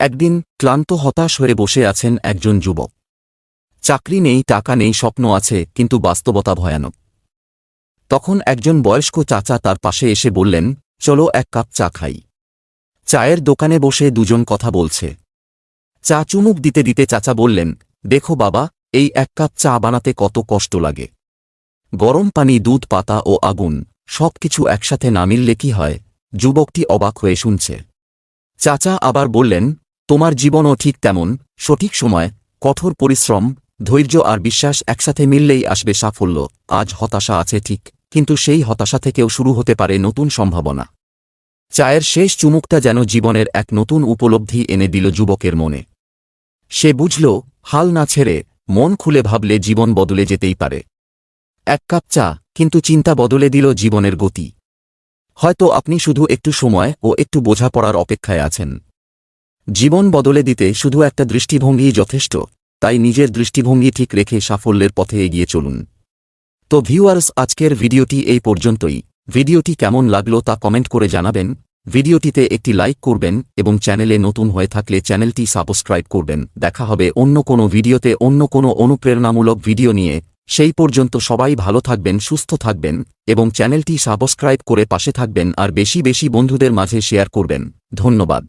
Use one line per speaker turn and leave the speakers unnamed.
একদিন ক্লান্ত হতাশ হয়ে বসে আছেন একজন যুবক। চাকরি নেই, টাকা নেই, স্বপ্ন আছে, কিন্তু বাস্তবতা ভয়ানক। তখন একজন বয়স্ক চাচা তার পাশে এসে বললেন, চলো এক কাপ চা খাই। চায়ের দোকানে বসে দুজন কথা বলছে। চা চুমুক দিতে দিতে চাচা বললেন, দেখো বাবা, এই এক কাপ চা বানাতে কত কষ্ট লাগে। গরম পানি, দুধ, পাতা ও আগুন, সবকিছু একসাথে না মিললে কি হয়? যুবকটি অবাক হয়ে শুনছে। চাচা আবার বললেন, তোমার জীবনও ঠিক তেমন, সঠিক সময়, কঠোর পরিশ্রম, ধৈর্য আর বিশ্বাস একসাথে মিললেই আসবে সাফল্য। আজ হতাশা আছে ঠিক, কিন্তু সেই হতাশা থেকেও শুরু হতে পারে নতুন সম্ভাবনা। চায়ের শেষ চুমুকটা যেন জীবনের এক নতুন উপলব্ধি এনে দিল যুবকের মনে। সে বুঝল, হাল না ছেড়ে মন খুলে ভাবলে জীবন বদলে যেতেই পারে। এক কাপ চা, কিন্তু চিন্তা বদলে দিল জীবনের গতি। হয়তো আপনি শুধু একটু সময় ও একটু বোঝাপড়ার অপেক্ষায় আছেন। জীবন বদলে দিতে শুধু একটা দৃষ্টিভঙ্গিই যথেষ্ট, তাই নিজের দৃষ্টিভঙ্গি ঠিক রেখে সাফল্যের পথে এগিয়ে চলুন। তো ভিউয়ার্স, আজকের ভিডিওটি এই পর্যন্তই। ভিডিওটি কেমন লাগলো তা কমেন্ট করে জানাবেন। ভিডিওটিতে একটি লাইক করবেন এবং চ্যানেলে নতুন হয়ে থাকলে চ্যানেলটি সাবস্ক্রাইব করবেন। দেখা হবে অন্য কোনো ভিডিওতে অন্য কোনো অনুপ্রেরণামূলক ভিডিও নিয়ে। সেই পর্যন্ত সবাই ভালো থাকবেন, সুস্থ থাকবেন এবং চ্যানেলটি সাবস্ক্রাইব করে পাশে থাকবেন আর বেশি বেশি বন্ধুদের মাঝে শেয়ার করবেন। ধন্যবাদ।